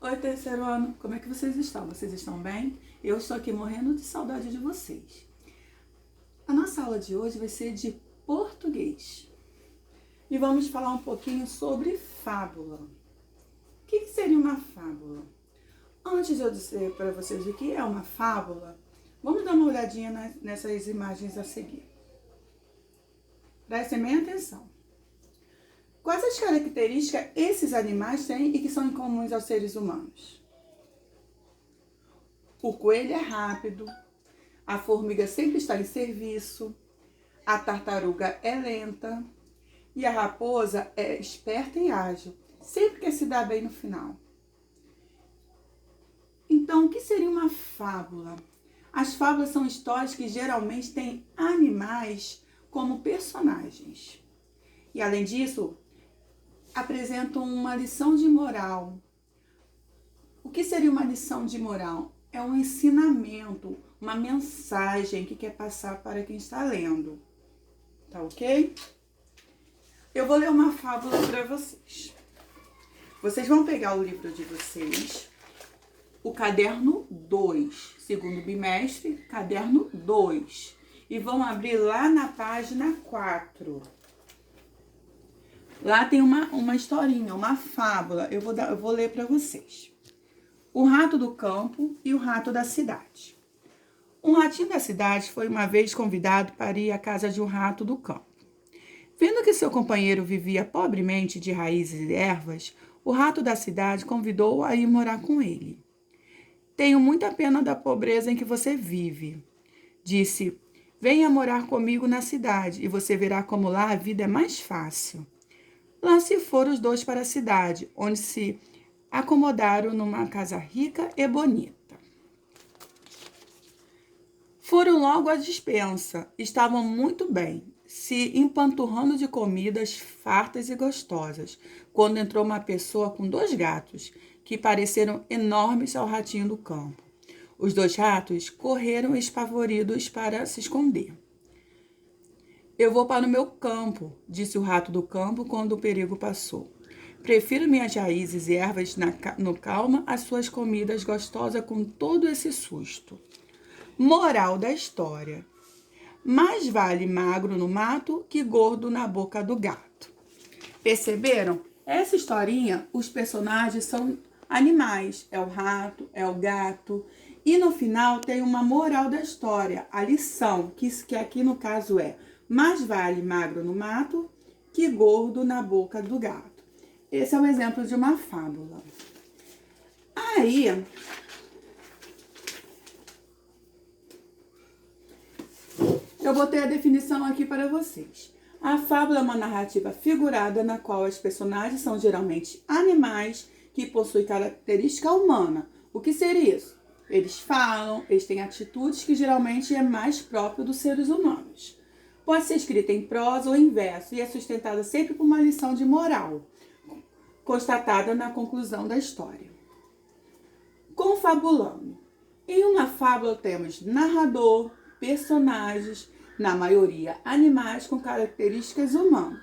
Oi, terceiro ano, como é que vocês estão? Vocês estão bem? Eu estou aqui morrendo de saudade de vocês. A nossa aula de hoje vai ser de português. E vamos falar um pouquinho sobre fábula. O que seria uma fábula? Antes de eu dizer para vocês o que é uma fábula, vamos dar uma olhadinha nessas imagens a seguir. Prestem bem atenção. Quais as características esses animais têm e que são incomuns aos seres humanos? O coelho é rápido, a formiga sempre está em serviço, a tartaruga é lenta e a raposa é esperta e ágil, sempre quer se dar bem no final. Então, o que seria uma fábula? As fábulas são histórias que geralmente têm animais como personagens. E além disso, apresentam uma lição de moral. O que seria uma lição de moral? É um ensinamento, uma mensagem que quer passar para quem está lendo. Tá ok? Eu vou ler uma fábula para vocês. Vocês vão pegar o livro de vocês, o caderno 2, segundo bimestre, caderno 2. E vão abrir lá na página 4. Lá tem uma historinha, uma fábula. Eu vou ler para vocês. O rato do campo e o rato da cidade. Um ratinho da cidade foi uma vez convidado para ir à casa de um rato do campo. Vendo que seu companheiro vivia pobremente de raízes e ervas, o rato da cidade convidou-o a ir morar com ele. Tenho muita pena da pobreza em que você vive, disse. Venha morar comigo na cidade e você verá como lá a vida é mais fácil. Lá se foram os dois para a cidade, onde se acomodaram numa casa rica e bonita. Foram logo à despensa, estavam muito bem, se empanturrando de comidas fartas e gostosas, quando entrou uma pessoa com 2 gatos, que pareceram enormes ao ratinho do campo. Os 2 ratos correram espavoridos para se esconder. Eu vou para o meu campo, disse o rato do campo quando o perigo passou. Prefiro minhas raízes e ervas no calma às suas comidas gostosas com todo esse susto. Moral da história. Mais vale magro no mato que gordo na boca do gato. Perceberam? Essa historinha, os personagens são animais. É o rato, é o gato. E no final tem uma moral da história, a lição, que aqui no caso é: mais vale magro no mato que gordo na boca do gato. Esse é um exemplo de uma fábula. Aí, eu botei a definição aqui para vocês. A fábula é uma narrativa figurada na qual os personagens são geralmente animais que possuem característica humana. O que seria isso? Eles falam, eles têm atitudes que geralmente é mais próprio dos seres humanos. Pode ser escrita em prosa ou em verso e é sustentada sempre por uma lição de moral, constatada na conclusão da história. Confabulando. Em uma fábula temos narrador, personagens, na maioria animais com características humanas.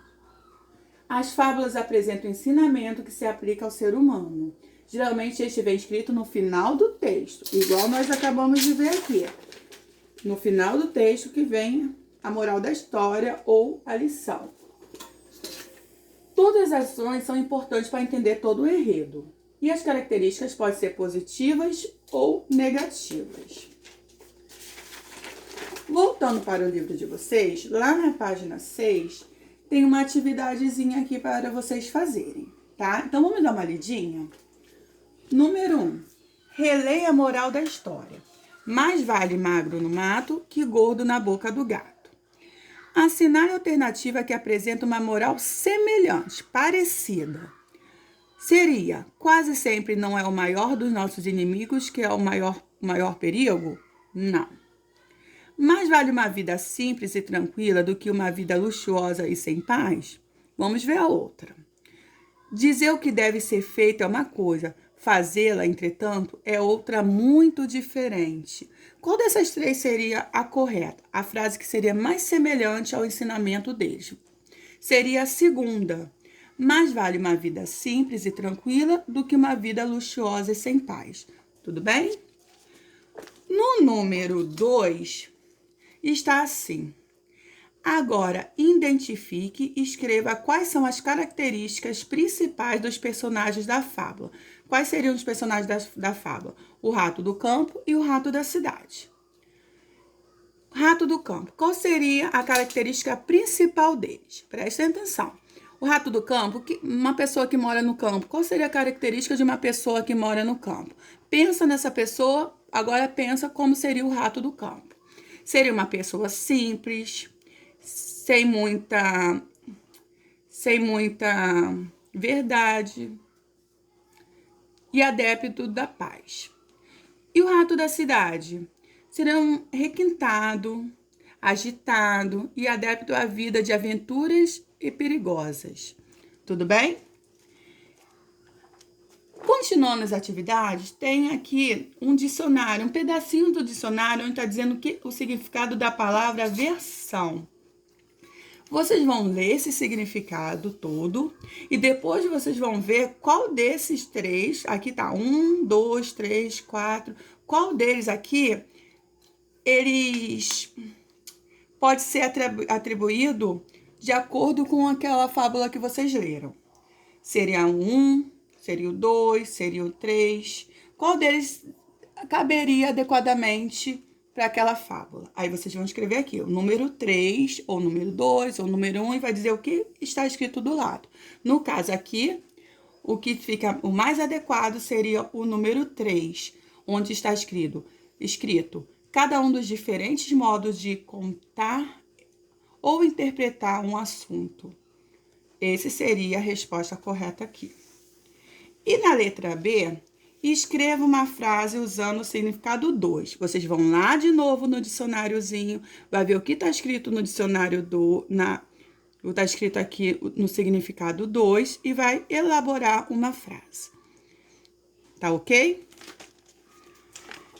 As fábulas apresentam ensinamento que se aplica ao ser humano. Geralmente este vem escrito no final do texto, igual nós acabamos de ver aqui. No final do texto que vem a moral da história ou a lição. Todas as ações são importantes para entender todo o enredo. E as características podem ser positivas ou negativas. Voltando para o livro de vocês, lá na página 6, tem uma atividadezinha aqui para vocês fazerem, tá? Então, vamos dar uma lidinha? Número 1. Releia a moral da história. Mais vale magro no mato que gordo na boca do gato. Assinale a alternativa que apresenta uma moral semelhante, parecida. Seria, quase sempre não é o maior dos nossos inimigos que é o maior perigo? Não. Mais vale uma vida simples e tranquila do que uma vida luxuosa e sem paz? Vamos ver a outra. Dizer o que deve ser feito é uma coisa, fazê-la, entretanto, é outra muito diferente. Qual dessas 3 seria a correta? A frase que seria mais semelhante ao ensinamento deles? Seria a segunda. Mais vale uma vida simples e tranquila do que uma vida luxuosa e sem paz. Tudo bem? No número 2, está assim. Agora, identifique e escreva quais são as características principais dos personagens da fábula. Quais seriam os personagens da fábula? O rato do campo e o rato da cidade. Rato do campo. Qual seria a característica principal deles? Prestem atenção. O rato do campo, uma pessoa que mora no campo. Qual seria a característica de uma pessoa que mora no campo? Pensa nessa pessoa, agora pensa como seria o rato do campo. Seria uma pessoa simples, sem muita verdade e adepto da paz. E o rato da cidade? Seria um requintado, agitado e adepto à vida de aventuras e perigosas. Tudo bem? Continuando as atividades, tem aqui um dicionário, um pedacinho do dicionário onde está dizendo o significado da palavra versão. Vocês vão ler esse significado todo e depois vocês vão ver qual desses três, aqui tá 1, 2, 3, 4, qual deles aqui eles pode ser atribuído de acordo com aquela fábula que vocês leram. Seria o 1, seria o 2, seria o 3. Qual deles caberia adequadamente para aquela fábula? Aí vocês vão escrever aqui o número 3, ou número 2, ou número 1, e vai dizer o que está escrito do lado. No caso aqui, o que fica o mais adequado seria o número 3, onde está escrito cada um dos diferentes modos de contar ou interpretar um assunto. Essa seria a resposta correta aqui. E na letra B, escreva uma frase usando o significado 2. Vocês vão lá de novo no dicionáriozinho, vai ver o que está escrito no dicionário está escrito aqui no significado 2 e vai elaborar uma frase. Tá ok?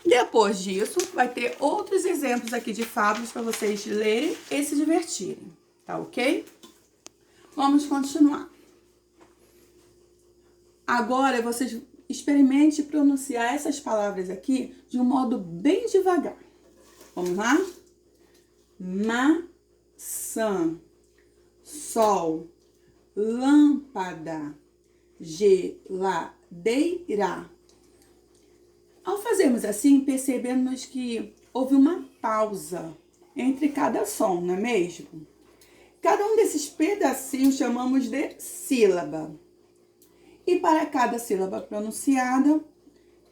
Depois disso, vai ter outros exemplos aqui de fábulas para vocês lerem e se divertirem. Tá ok? Vamos continuar. Agora, vocês experimente pronunciar essas palavras aqui de um modo bem devagar. Vamos lá? Maçã, sol, lâmpada, geladeira. Ao fazermos assim, percebemos que houve uma pausa entre cada som, não é mesmo? Cada um desses pedacinhos chamamos de sílaba. E para cada sílaba pronunciada,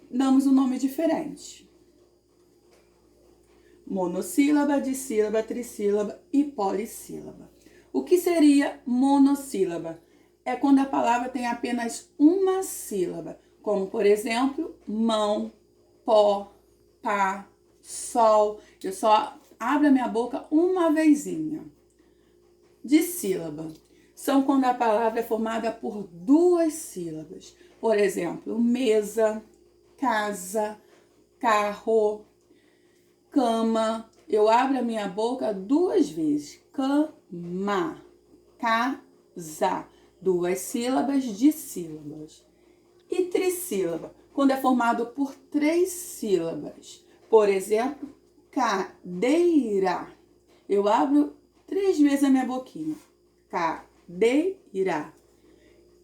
damos um nome diferente. Monossílaba, dissílaba, trissílaba e polissílaba. O que seria monossílaba? É quando a palavra tem apenas uma sílaba, como, por exemplo, mão, pó, pá, sol. Eu só abro a minha boca uma vezinha. Dissílaba são quando a palavra é formada por duas sílabas. Por exemplo, mesa, casa, carro, cama. Eu abro a minha boca duas vezes. Cama, casa. Duas sílabas, dissílabas. E trissílaba, quando é formado por três sílabas. Por exemplo, cadeira. Eu abro 3 vezes a minha boquinha. Cadeira.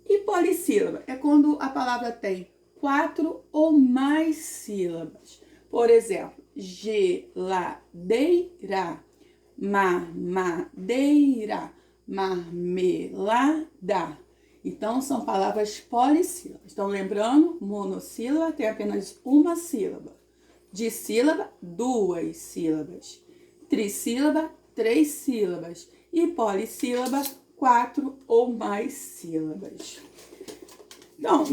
E polissílaba é quando a palavra tem 4 ou mais sílabas. Por exemplo, geladeira, mamadeira, marmelada. Então, são palavras polissílabas. Estão lembrando? Monossílaba tem apenas uma sílaba. Dissílaba, 2 sílabas. Trissílaba, 3 sílabas. E polissílaba, 4 ou mais sílabas. Então,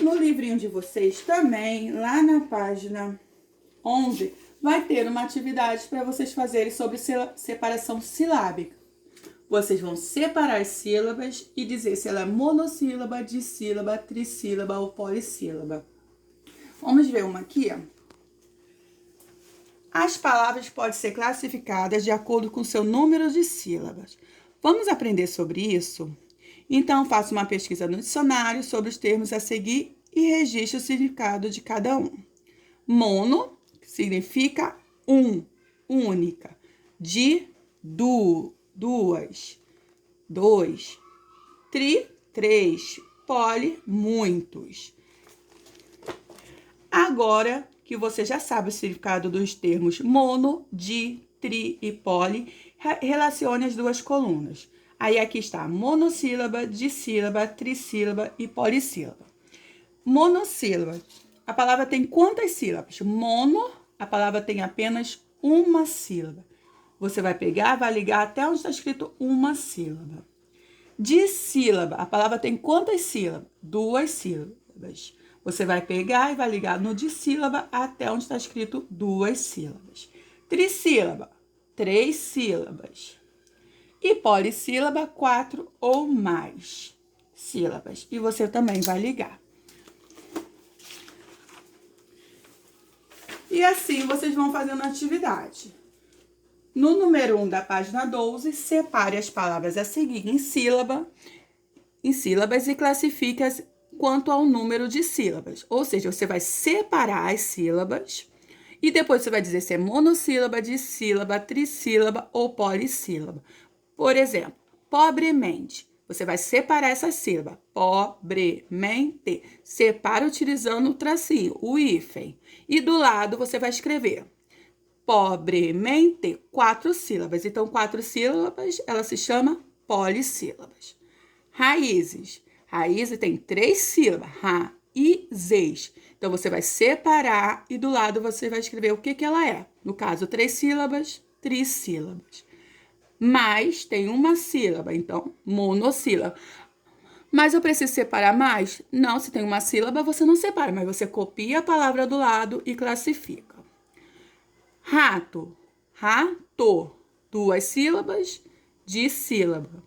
no livrinho de vocês também, lá na página 11, vai ter uma atividade para vocês fazerem sobre separação silábica. Vocês vão separar as sílabas e dizer se ela é monossílaba, dissílaba, trissílaba ou polissílaba. Vamos ver uma aqui, ó. As palavras podem ser classificadas de acordo com seu número de sílabas. Vamos aprender sobre isso? Então, faça uma pesquisa no dicionário sobre os termos a seguir e registre o significado de cada um. Mono significa única. Duas. Dois. Três. Poli, muitos. Agora que você já sabe o significado dos termos mono, tri e poli, relacione as duas colunas. Aí aqui está monossílaba, dissílaba, trissílaba e polissílaba. Monossílaba. A palavra tem quantas sílabas? Mono, a palavra tem apenas uma sílaba. Você vai pegar, vai ligar até onde está escrito uma sílaba. Dissílaba. A palavra tem quantas sílabas? 2 sílabas. Você vai pegar e vai ligar no dissílaba até onde está escrito 2 sílabas. Trissílaba. 3 sílabas. E polissílaba, 4 ou mais sílabas. E você também vai ligar. E assim vocês vão fazendo a atividade. No número 1 da página 12, separe as palavras a seguir em sílabas e classifique-as quanto ao número de sílabas. Ou seja, você vai separar as sílabas e depois você vai dizer se é monossílaba, dissílaba, trissílaba ou polissílaba. Por exemplo, pobremente. Você vai separar essa sílaba. Pobremente. Separa utilizando o tracinho, o hífen. E do lado você vai escrever pobremente, 4 sílabas. Então, 4 sílabas, ela se chama polissílabas. Raízes. Raízes tem 3 sílabas. Raízes. Então, você vai separar e do lado você vai escrever o que ela é. No caso, 3 sílabas, trissílabas. Mais tem uma sílaba, então, monossílaba. Mas eu preciso separar mais? Não, se tem uma sílaba, você não separa, mas você copia a palavra do lado e classifica. Rato, 2 sílabas, dissílaba.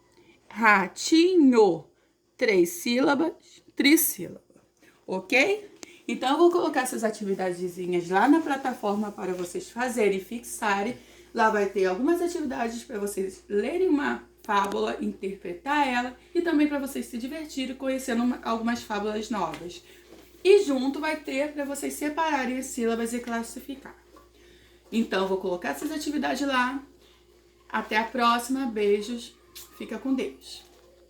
Ratinho, 3 sílabas, trissílaba. Ok? Então, eu vou colocar essas atividadezinhas lá na plataforma para vocês fazerem e fixarem. Lá vai ter algumas atividades para vocês lerem uma fábula, interpretar ela e também para vocês se divertirem conhecendo algumas fábulas novas. E junto vai ter para vocês separarem as sílabas e classificar. Então, eu vou colocar essas atividades lá. Até a próxima. Beijos. Fica com Deus.